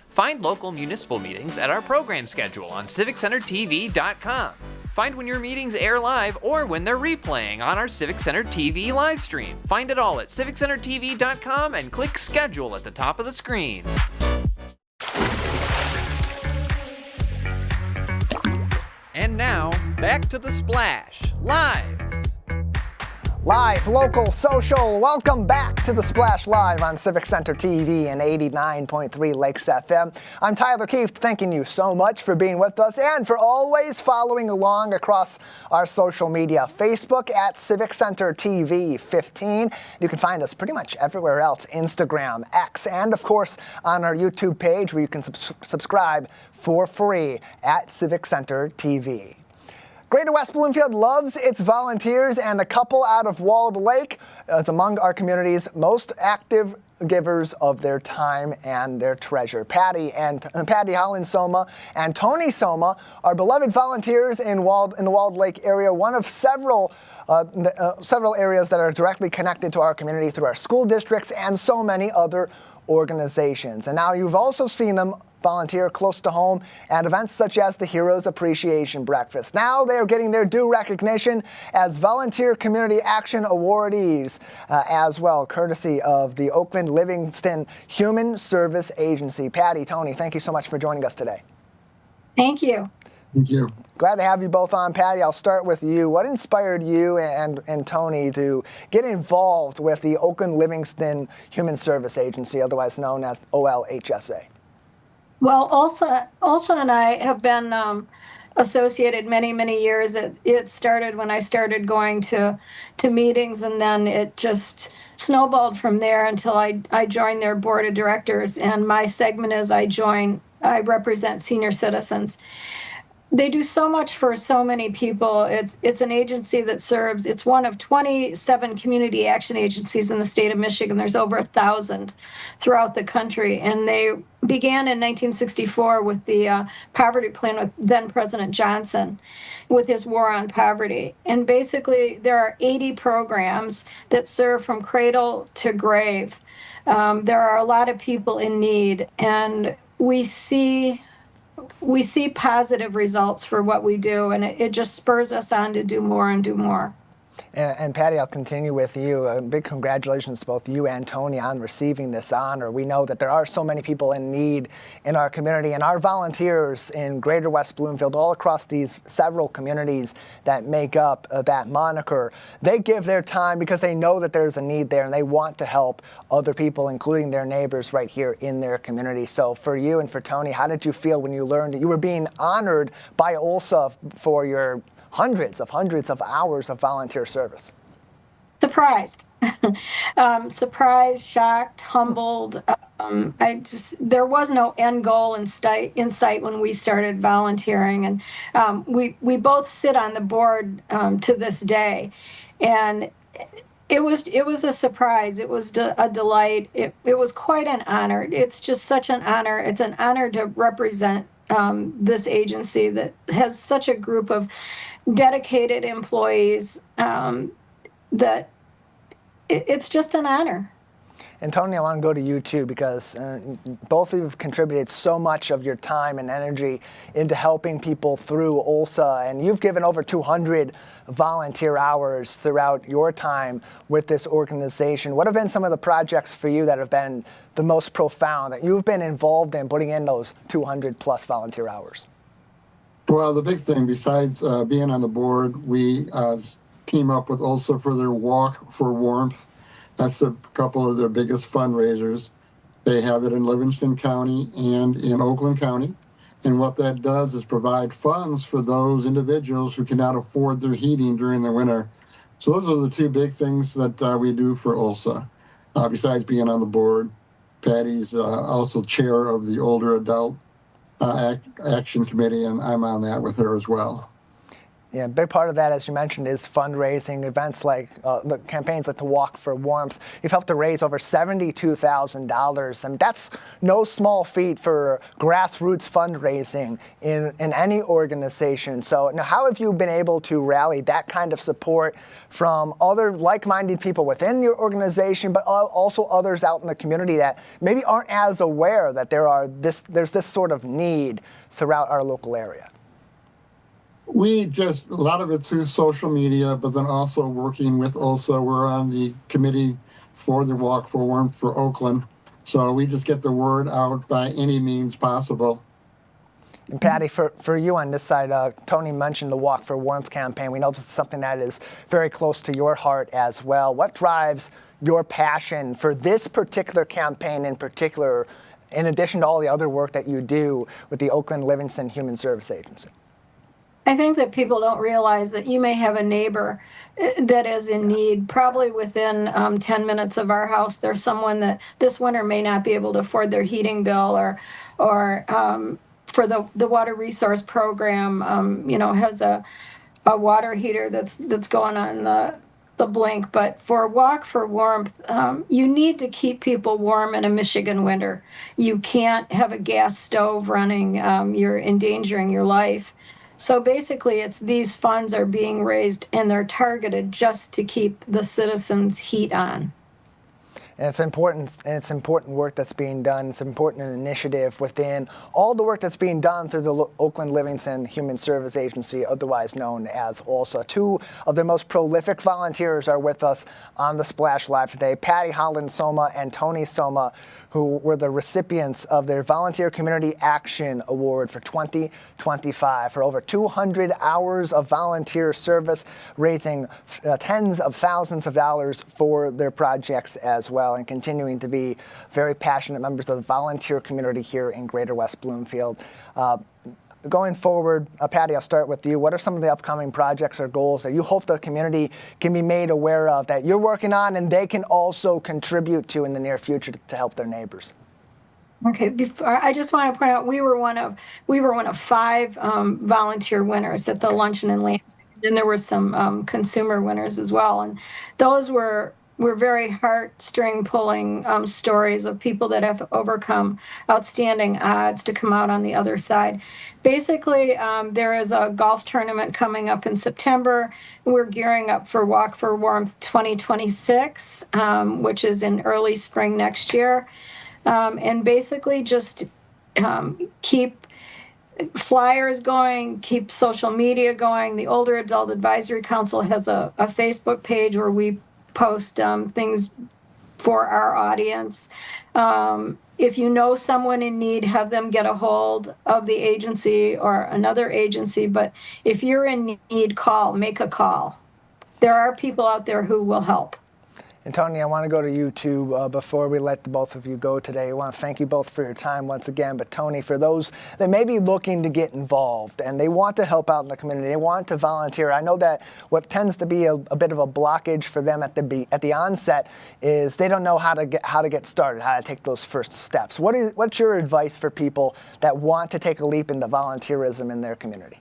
Find local municipal meetings at our program schedule on civiccentertv.com. Find when your meetings air live or when they're replaying on our Civic Center TV live stream. Find it all at civiccentertv.com and click schedule at the top of the screen. And now, back to the Splash, live. Live, local, social, welcome back to the Splash Live on Civic Center TV and 89.3 Lakes FM. I'm Tyler Keefe, thanking you so much for being with us and for always following along across our social media. Facebook at Civic Center TV 15. You can find us pretty much everywhere else, Instagram, X, and of course on our YouTube page where you can subscribe for free at Civic Center TV. Greater West Bloomfield loves its volunteers, and the couple out of Walled Lake is among our community's most active givers of their time and their treasure. Patty Holland Soma and Tony Soma are beloved volunteers in the Walled Lake area, one of several areas that are directly connected to our community through our school districts and so many other organizations. And now you've also seen them volunteer close to home at events such as the Heroes Appreciation Breakfast. Now they are getting their due recognition as Volunteer Community Action Awardees as well, courtesy of the Oakland Livingston Human Service Agency. Patty, Tony, thank you so much for joining us today. Thank you. Thank you. Glad to have you both on. Patty, I'll start with you. What inspired you and Tony to get involved with the Oakland Livingston Human Service Agency, otherwise known as OLHSA? Well, Ulsa and I have been associated many years. It started when I started going to meetings, and then it just snowballed from there until I joined their board of directors. And my segment is I represent senior citizens. They do so much for so many people. It's an agency that serves, it's one of 27 community action agencies in the state of Michigan. There's over 1,000 throughout the country. And they began in 1964 with the poverty plan with then President Johnson, with his war on poverty. And basically there are 80 programs that serve from cradle to grave. There are a lot of people in need, and we see positive results for what we do, and it just spurs us on to do more and do more. And Patty, I'll continue with you. A big congratulations to both you and Tony on receiving this honor. We know that there are so many people in need in our community, and our volunteers in Greater West Bloomfield, all across these several communities that make up that moniker, they give their time because they know that there's a need there, and they want to help other people, including their neighbors right here in their community. So for you and for Tony, how did you feel when you learned that you were being honored by OLSA for your hundreds of hours of volunteer service? Surprised. Surprised, shocked, humbled. There was no end goal in sight when we started volunteering. And we both sit on the board to this day. And It was a surprise. It was a delight. It was quite an honor. It's just such an honor. It's an honor to represent this agency that has such a group of dedicated employees that it's just an honor. And Tony, I want to go to you too, because both of you have contributed so much of your time and energy into helping people through OLSA, and you've given over 200 volunteer hours throughout your time with this organization. What have been some of the projects for you that have been the most profound, that you've been involved in putting in those 200 plus volunteer hours? Well, the big thing, besides being on the board, we team up with OLSA for their Walk for Warmth. That's a couple of their biggest fundraisers. They have it in Livingston County and in Oakland County. And what that does is provide funds for those individuals who cannot afford their heating during the winter. So those are the two big things that we do for OLSA. Besides being on the board, Patty's also chair of the Older Adult Action Committee, and I'm on that with her as well. Yeah, a big part of that, as you mentioned, is fundraising events like the campaigns like the Walk for Warmth. You've helped to raise over $72,000. And that's no small feat for grassroots fundraising in any organization. So now, how have you been able to rally that kind of support from other like-minded people within your organization, but also others out in the community that maybe aren't as aware that there's this sort of need throughout our local area? We just, a lot of it through social media, but then also working with OLSA. We're on the committee for the Walk for Warmth for Oakland. So we just get the word out by any means possible. And Patty, for you on this side, Tony mentioned the Walk for Warmth campaign. We know this is something that is very close to your heart as well. What drives your passion for this particular campaign in particular, in addition to all the other work that you do with the Oakland Livingston Human Service Agency? I think that people don't realize that you may have a neighbor that is in need. Probably within 10 minutes of our house, there's someone that this winter may not be able to afford their heating bill, or for the water resource program, has a water heater that's going on the blink. But for Walk for Warmth, you need to keep people warm in a Michigan winter. You can't have a gas stove running. You're endangering your life. So basically, it's these funds are being raised and they're targeted just to keep the citizens' heat on. And it's important work that's being done. It's an important initiative within all the work that's being done through the Oakland Livingston Human Service Agency, otherwise known as OLSA. Two of their most prolific volunteers are with us on the Splash Live today, Patty Holland-Soma and Tony Soma, who were the recipients of their Volunteer Community Action Award for 2025 for over 200 hours of volunteer service, raising tens of thousands of dollars for their projects as well, and continuing to be very passionate members of the volunteer community here in Greater West Bloomfield. Going forward, Patty, I'll start with you. What are some of the upcoming projects or goals that you hope the community can be made aware of, that you're working on and they can also contribute to in the near future to help their neighbors? Okay, I just want to point out we were one of 5 volunteer winners at the luncheon in Lansing. And there were some consumer winners as well, and those were very heartstring pulling stories of people that have overcome outstanding odds to come out on the other side. Basically, there is a golf tournament coming up in September. We're gearing up for Walk for Warmth 2026, which is in early spring next year. And basically just keep flyers going, keep social media going. The Older Adult Advisory Council has a Facebook page where we post things for our audience. If you know someone in need, have them get a hold of the agency or another agency. But if you're in need, make a call. There are people out there who will help. And Tony, I want to go to you too before we let the both of you go today. I want to thank you both for your time once again. But Tony, for those that may be looking to get involved and they want to help out in the community, they want to volunteer. I know that what tends to be a bit of a blockage for them at the onset is they don't know how to get started, how to take those first steps. What's your advice for people that want to take a leap into volunteerism in their community?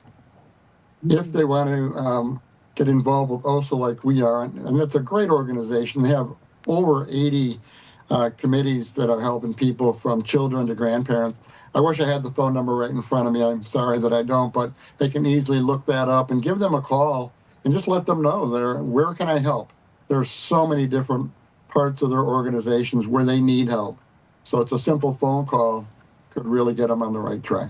If they want to get involved with OSA like we are. And it's a great organization. They have over 80 committees that are helping people from children to grandparents. I wish I had the phone number right in front of me. I'm sorry that I don't, but they can easily look that up and give them a call and just let them know where can I help? There's so many different parts of their organizations where they need help. So it's a simple phone call could really get them on the right track.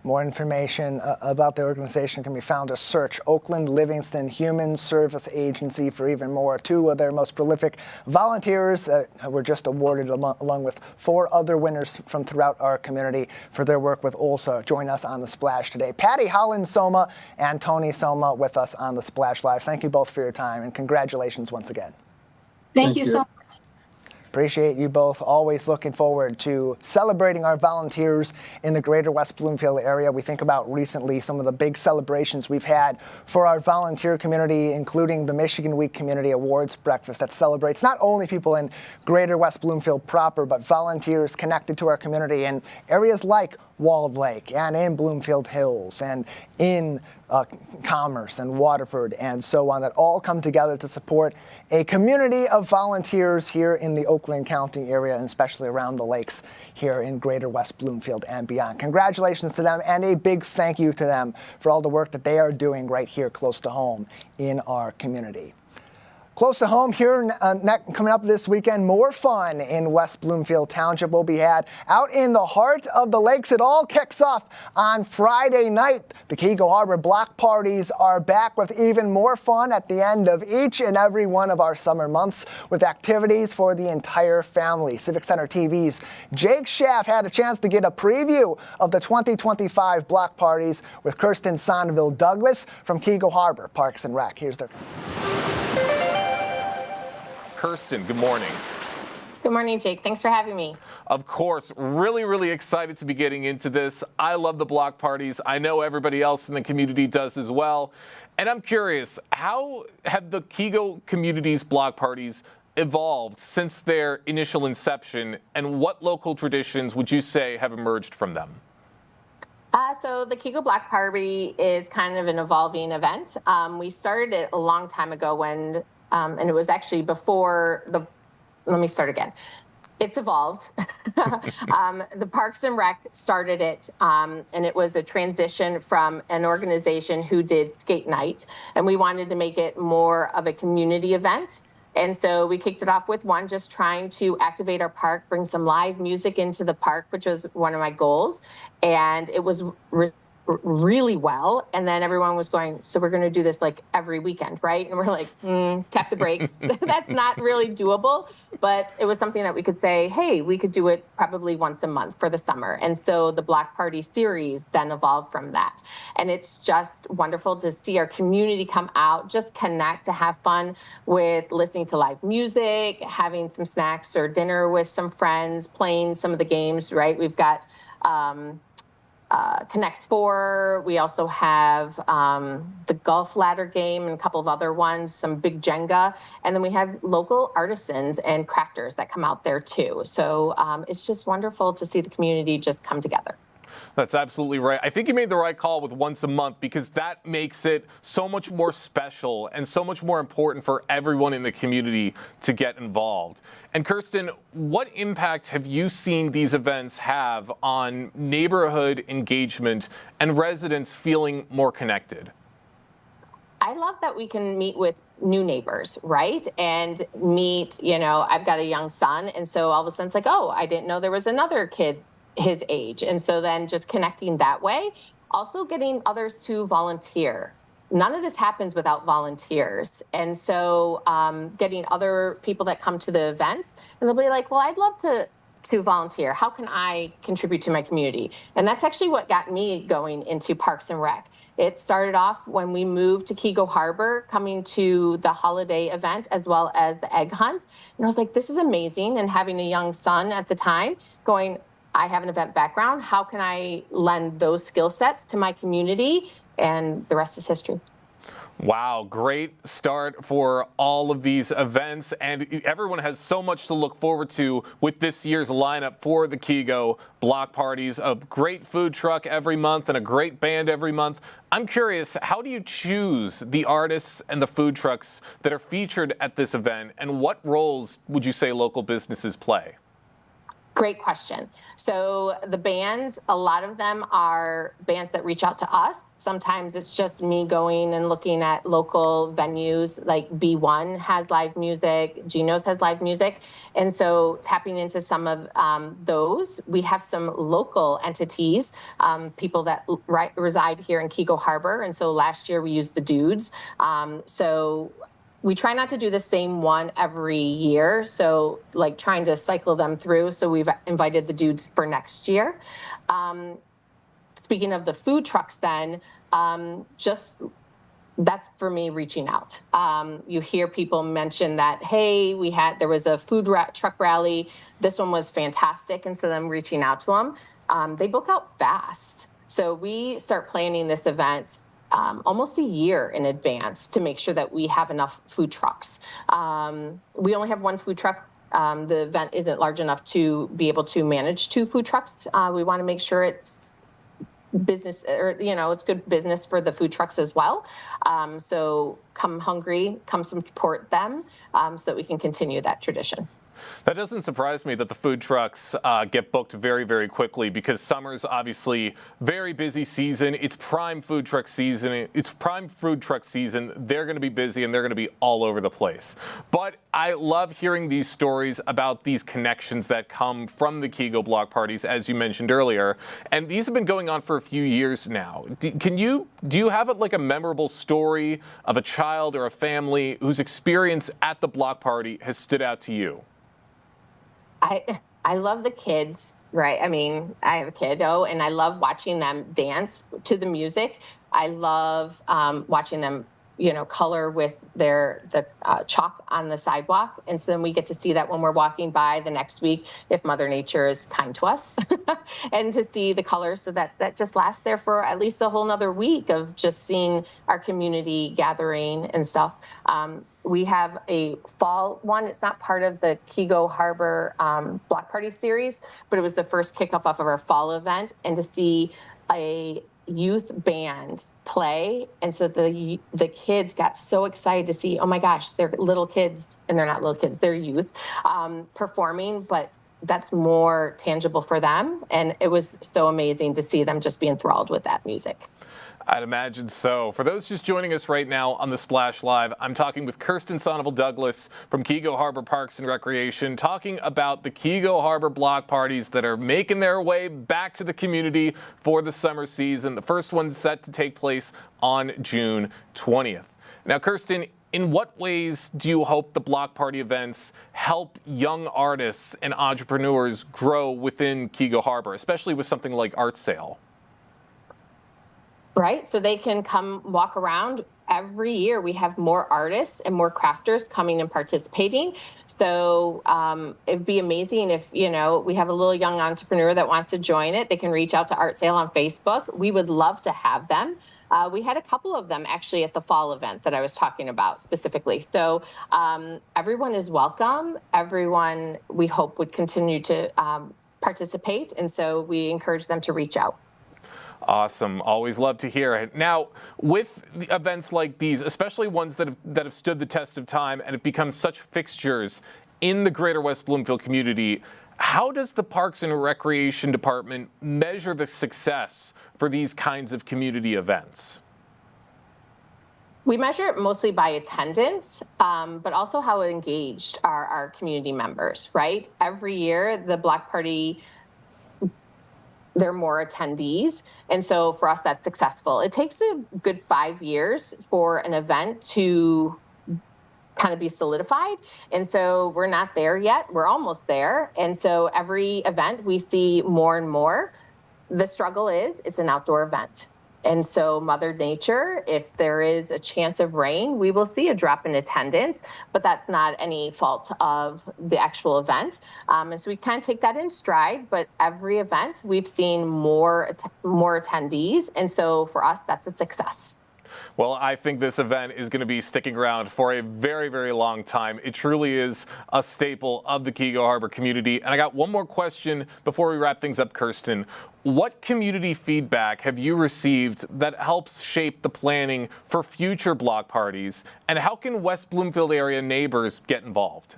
More information about the organization can be found to search Oakland Livingston Human Service Agency for even more. 2 of their most prolific volunteers that were just awarded along with 4 other winners from throughout our community for their work with OLSA. Join us on The Splash today. Patty Holland-Soma and Tony Soma with us on The Splash Live. Thank you both for your time and congratulations once again. Thank you so much. Appreciate you both. Always looking forward to celebrating our volunteers in the Greater West Bloomfield area. We think about recently some of the big celebrations we've had for our volunteer community, including the Michigan Week Community Awards Breakfast that celebrates not only people in Greater West Bloomfield proper, but volunteers connected to our community in areas like Walled Lake and in Bloomfield Hills and in Commerce and Waterford and so on, that all come together to support a community of volunteers here in the Oakland County area and especially around the lakes here in Greater West Bloomfield and beyond. Congratulations to them and a big thank you to them for all the work that they are doing right here close to home in our community. Close to home here, coming up this weekend, more fun in West Bloomfield Township will be had out in the heart of the lakes. It all kicks off on Friday night. The Keego Harbor block parties are back with even more fun at the end of each and every one of our summer months with activities for the entire family. Civic Center TV's Jake Schaff had a chance to get a preview of the 2025 block parties with Kirsten Sonneville Douglas from Keego Harbor Parks and Rec. Here's their... Kirsten, good morning. Good morning, Jake. Thanks for having me. Of course, really excited to be getting into this. I love the block parties. I know everybody else in the community does as well. And I'm curious, how have the Keego community's block parties evolved since their initial inception, and what local traditions would you say have emerged from them? So the Keego Block Party is kind of an evolving event. We started it a long time ago when and it was actually before let me start again. It's evolved. The Parks and Rec started it, and it was a transition from an organization who did skate night, and we wanted to make it more of a community event. And so we kicked it off with one, just trying to activate our park, bring some live music into the park, which was one of my goals. And it was really well. And then everyone was going, so we're going to do this like every weekend, right? And we're like, tap the brakes. That's not really doable. But it was something that we could say, hey, we could do it probably once a month for the summer. And so the Block Party series then evolved from that. And it's just wonderful to see our community come out, just connect, to have fun with listening to live music, having some snacks or dinner with some friends, playing some of the games, right? We've got Connect 4. We also have the golf ladder game and a couple of other ones, some big Jenga. And then we have local artisans and crafters that come out there too. So it's just wonderful to see the community just come together. That's absolutely right. I think you made the right call with once a month, because that makes it so much more special and so much more important for everyone in the community to get involved. And Kirsten, what impact have you seen these events have on neighborhood engagement and residents feeling more connected? I love that we can meet with new neighbors, right? And meet, I've got a young son. And so all of a sudden it's like, oh, I didn't know there was another kid his age. And so then just connecting that way, also getting others to volunteer. None of this happens without volunteers. And so getting other people that come to the events, and they'll be like, well, I'd love to volunteer. How can I contribute to my community? And that's actually what got me going into Parks and Rec. It started off when we moved to Keego Harbor, coming to the holiday event as well as the egg hunt. And I was like, this is amazing. And having a young son at the time going, I have an event background. How can I lend those skill sets to my community? And the rest is history. Wow, great start for all of these events, and everyone has so much to look forward to with this year's lineup for the Kego Block Parties. A great food truck every month and a great band every month. I'm curious, how do you choose the artists and the food trucks that are featured at this event, and what roles would you say local businesses play? Great question. So the bands, a lot of them are bands that reach out to us. Sometimes it's just me going and looking at local venues, like B1 has live music, Geno's has live music. And so tapping into some of those, we have some local entities, people that reside here in Kego Harbor. And so last year we used the Dudes. So we try not to do the same one every year. So like trying to cycle them through. So we've invited the Dudes for next year. Speaking of the food trucks then, just that's for me reaching out. You hear people mention that, hey, there was a truck rally. This one was fantastic. And so I'm reaching out to them. They book out fast. So we start planning this event almost a year in advance to make sure that we have enough food trucks. We only have one food truck. The event isn't large enough to be able to manage 2 food trucks. We want to make sure it's business, or it's good business for the food trucks as well. So come hungry, come support them, so that we can continue that tradition. That doesn't surprise me that the food trucks get booked very, very quickly, because summer's obviously very busy season. It's prime food truck season. They're going to be busy and they're going to be all over the place. But I love hearing these stories about these connections that come from the Kego Block Parties, as you mentioned earlier. And these have been going on for a few years now. Do you have a memorable story of a child or a family whose experience at the block party has stood out to you? I love the kids, right? I mean, I have a kiddo, and I love watching them dance to the music. I love watching them, color with the chalk on the sidewalk. And so then we get to see that when we're walking by the next week, if Mother Nature is kind to us, and to see the colors. So that just lasts there for at least a whole nother week of just seeing our community gathering and stuff. We have a fall one. It's not part of the Kego Harbor Block Party series, but it was the first kickoff of our fall event. And to see a youth band play, and so the kids got so excited to see, oh my gosh, they're little kids, and they're not little kids, they're youth performing, but that's more tangible for them. And it was so amazing to see them just be enthralled with that music. I'd imagine so. For those just joining us right now on the Splash Live, I'm talking with Kirsten Sonneval-Douglas from Kego Harbor Parks and Recreation, talking about the Kego Harbor block parties that are making their way back to the community for the summer season. The first one's set to take place on June 20th. Now, Kirsten, in what ways do you hope the block party events help young artists and entrepreneurs grow within Kego Harbor, especially with something like Art Sale? Right, so they can come walk around. Every year we have more artists and more crafters coming and participating. So it'd be amazing if, we have a little young entrepreneur that wants to join it. They can reach out to Art Sale on Facebook. We would love to have them. We had a couple of them actually at the fall event that I was talking about specifically. So everyone is welcome. Everyone, we hope, would continue to participate. And so we encourage them to reach out. Awesome. Always love to hear it. Now, with the events like these, especially ones that have stood the test of time and have become such fixtures in the Greater West Bloomfield community, how does the Parks and Recreation Department measure the success for these kinds of community events? We measure it mostly by attendance, but also how engaged are our community members, right? Every year, the block party, there are more attendees. And so for us, that's successful. It takes a good 5 years for an event to kind of be solidified. And so we're not there yet. We're almost there. And so every event we see more and more. The struggle is it's an outdoor event. And so Mother Nature, if there is a chance of rain, we will see a drop in attendance, but that's not any fault of the actual event. And so we kind of take that in stride, but every event we've seen more attendees. And so for us, that's a success. Well, I think this event is going to be sticking around for a very, very long time. It truly is a staple of the Keego Harbor community. And I got one more question before we wrap things up, Kirsten. What community feedback have you received that helps shape the planning for future block parties? And how can West Bloomfield area neighbors get involved?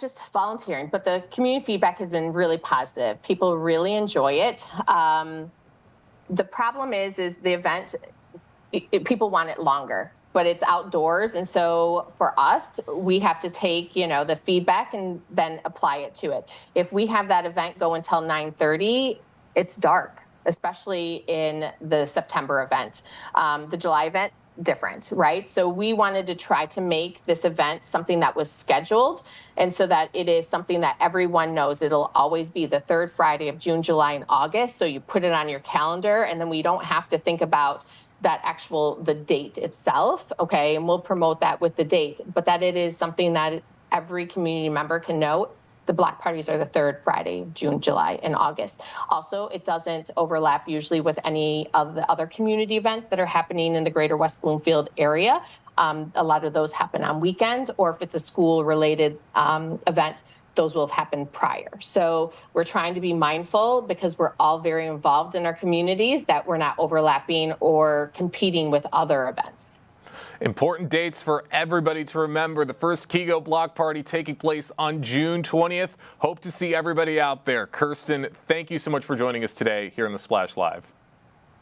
Just volunteering, but the community feedback has been really positive. People really enjoy it. The problem is the event, people want it longer, but it's outdoors. And so for us, we have to take, the feedback and then apply it to it. If we have that event go until 9:30, it's dark, especially in the September event. The July event, different, right? So we wanted to try to make this event something that was scheduled, and so that it is something that everyone knows. It'll always be the third Friday of June, July, and August. So you put it on your calendar, and then we don't have to think about the date itself, okay? And we'll promote that with the date, but that it is something that every community member can know. The block parties are the third Friday of June, July, and August. Also, it doesn't overlap usually with any of the other community events that are happening in the Greater West Bloomfield area. A lot of those happen on weekends, or if it's a school-related event, those will have happened prior. So we're trying to be mindful, because we're all very involved in our communities, that we're not overlapping or competing with other events. Important dates for everybody to remember. The first Keego Block Party taking place on June 20th. Hope to see everybody out there. Kirsten, thank you so much for joining us today here in the Splash Live.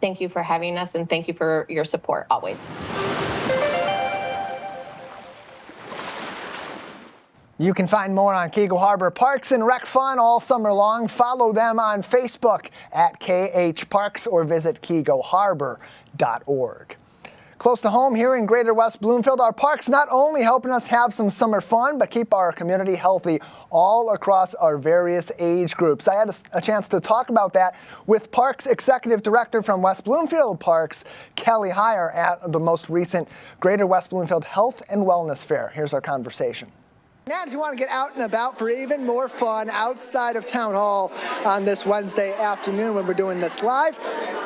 Thank you for having us, and thank you for your support always. You can find more on Keego Harbor Parks and Rec Fun all summer long. Follow them on Facebook at KH Parks or visit KeegoHarbor.org. Close to home here in Greater West Bloomfield, our parks not only helping us have some summer fun, but keep our community healthy all across our various age groups. I had a chance to talk about that with Parks Executive Director from West Bloomfield Parks, Kelly Heyer, at the most recent Greater West Bloomfield Health and Wellness Fair. Here's our conversation. And if you want to get out and about for even more fun outside of Town Hall on this Wednesday afternoon when we're doing this live,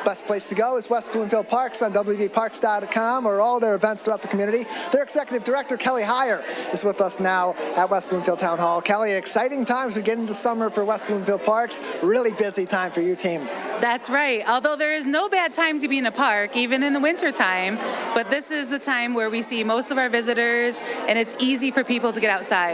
best place to go is West Bloomfield Parks on WBparks.com or all their events throughout the community. Their Executive Director, Kelly Heyer, is with us now at West Bloomfield Town Hall. Kelly, exciting times we get into summer for West Bloomfield Parks. Really busy time for you, team. That's right. Although there is no bad time to be in a park, even in the winter time, but this is the time where we see most of our visitors, and it's easy for people to get outside.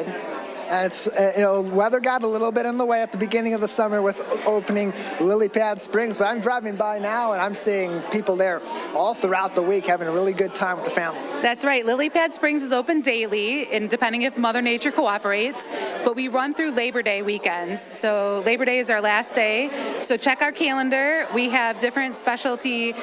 And it's, weather got a little bit in the way at the beginning of the summer with opening Lily Pad Springs, but I'm driving by now and I'm seeing people there all throughout the week having a really good time with the family. That's right. Lily Pad Springs is open daily, and depending if Mother Nature cooperates, but we run through Labor Day weekends. So Labor Day is our last day. So check our calendar. We have different specialty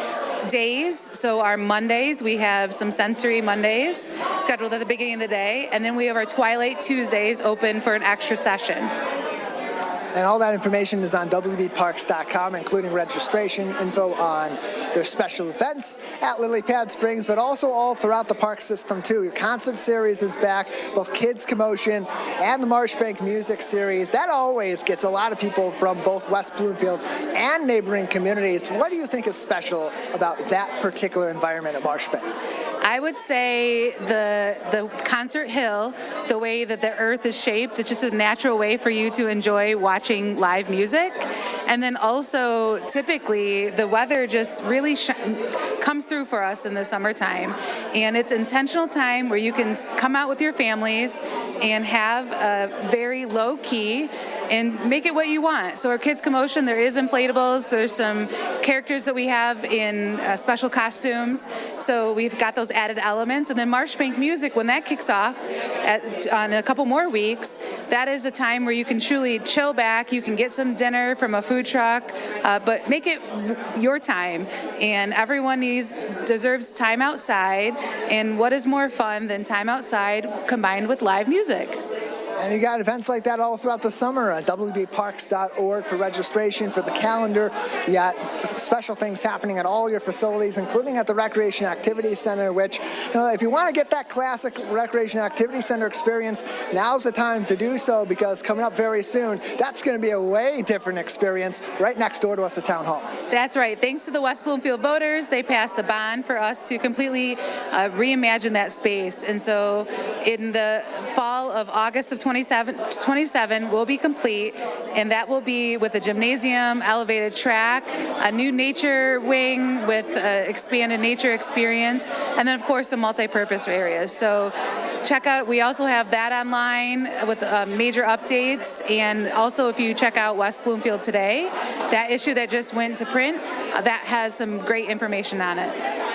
days. So our Mondays, we have some sensory Mondays scheduled at the beginning of the day, and then we have our Twilight Tuesdays open for an extra session. And all that information is on WBparks.com, including registration info on their special events at Lily Pad Springs, but also all throughout the park system, too. Your concert series is back, both Kids Commotion and the Marshbank Music Series. That always gets a lot of people from both West Bloomfield and neighboring communities. What do you think is special about that particular environment at Marshbank? I would say the concert hill, the way that the earth is shaped, it's just a natural way for you to enjoy watching live music. And then also, typically, the weather just really comes through for us in the summertime. And it's intentional time where you can come out with your families and have a very low key and make it what you want. So our Kids Commotion, there is inflatables. There's some characters that we have in special costumes. So we've got those added elements. And then Marshbank Music, when that kicks off on a couple more weeks, that is a time where you can truly chill back. You can get some dinner from a food truck, but make it your time. And everyone deserves time outside. And what is more fun than time outside combined with live music? And you got events like that all throughout the summer at wbparks.org for registration for the calendar. You got special things happening at all your facilities, including at the Recreation Activity Center, which, if you want to get that classic Recreation Activity Center experience, now's the time to do so, because coming up very soon, that's going to be a way different experience right next door to us at Town Hall. That's right. Thanks to the West Bloomfield voters, they passed a bond for us to completely reimagine that space. And so in the fall of August of 27 will be complete, and that will be with a gymnasium, elevated track, a new nature wing with expanded nature experience, and then of course some multi-purpose areas. So check out, we also have that online with major updates, and also if you check out West Bloomfield Today, that issue that just went to print, that has some great information on it.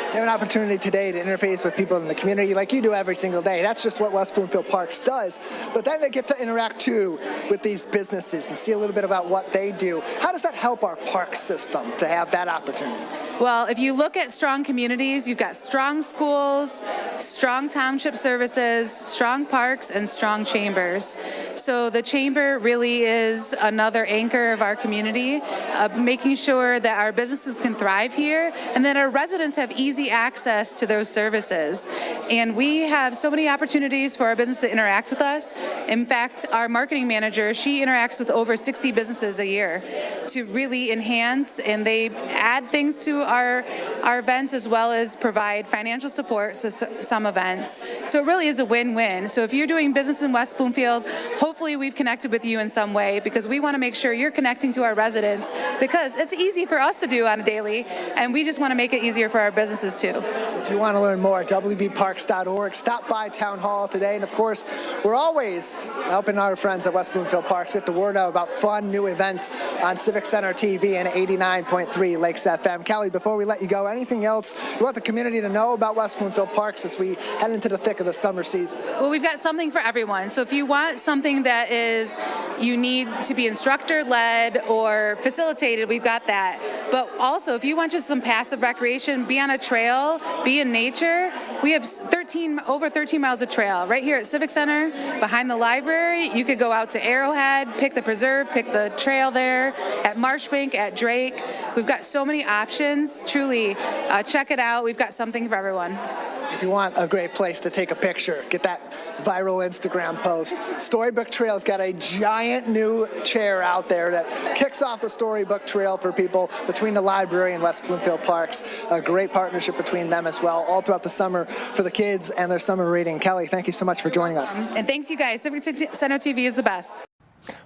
You have an opportunity today to interface with people in the community like you do every single day. That's just what West Bloomfield Parks does. But then they get to interact too with these businesses and see a little bit about what they do. How does that help our park system to have that opportunity? Well, if you look at strong communities, you've got strong schools, strong township services, strong parks, and strong chambers. So the chamber really is another anchor of our community, making sure that our businesses can thrive here and that our residents have easy access to those services. And we have so many opportunities for our business to interact with us. In fact, our marketing manager, she interacts with over 60 businesses a year to really enhance, and they add things to our events as well as provide financial support to some events. So it really is a win-win. So if you're doing business in West Bloomfield, hopefully we've connected with you in some way, because we want to make sure you're connecting to our residents, because it's easy for us to do on a daily, and we just want to make it easier for our businesses too. If you want to learn more, wbparks.org. Stop by Town Hall today. And of course, we're always helping our friends at West Bloomfield Parks get the word out about fun new events on Civic Center TV and 89.3 Lakes FM. Kelly, before we let you go, anything else you want the community to know about West Bloomfield Parks as we head into the thick of the summer season? Well, we've got something for everyone. So if you want something that is, you need to be instructor-led or facilitated, we've got that. But also, if you want just some passive recreation, be on a trail, be in nature, we have over 13 miles of trail right here at Civic Center, behind the library. You could go out to Arrowhead, pick the preserve, pick the trail there, at Marshbank, at Drake. We've got so many options. Truly, check it out. We've got something for everyone. If you want a great place to take a picture, get that viral Instagram post. Storybook Trail's got a giant new chair out there that kicks off the Storybook Trail for people between the library and West Bloomfield Parks. A great partnership between them as well, all throughout the summer for the kids and their summer reading. Kelly, thank you so much for joining us. And thanks, you guys. Civic Center TV is the best.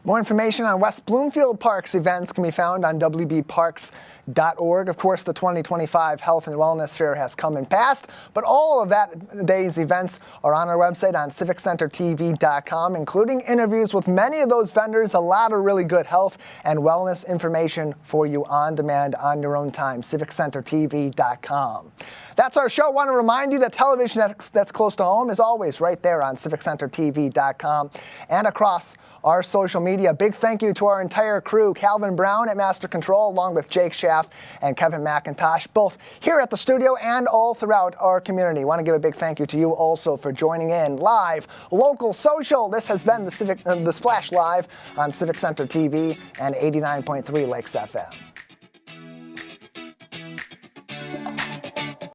More information on West Bloomfield Parks events can be found on wbparks.org. Of course, the 2025 Health and Wellness Fair has come and passed, but all of that day's events are on our website on civiccentertv.com, including interviews with many of those vendors, a lot of really good health and wellness information for you on demand on your own time, civiccentertv.com. That's our show. I want to remind you that television that's close to home is always right there on civiccentertv.com and across our social media. Big thank you to our entire crew, Calvin Brown at Master Control, along with Jake Schaff and Kevin McIntosh, both here at the studio and all throughout our community. I want to give a big thank you to you also for joining in live, local, social. This has been the Splash Live on Civic Center TV and 89.3 Lakes FM.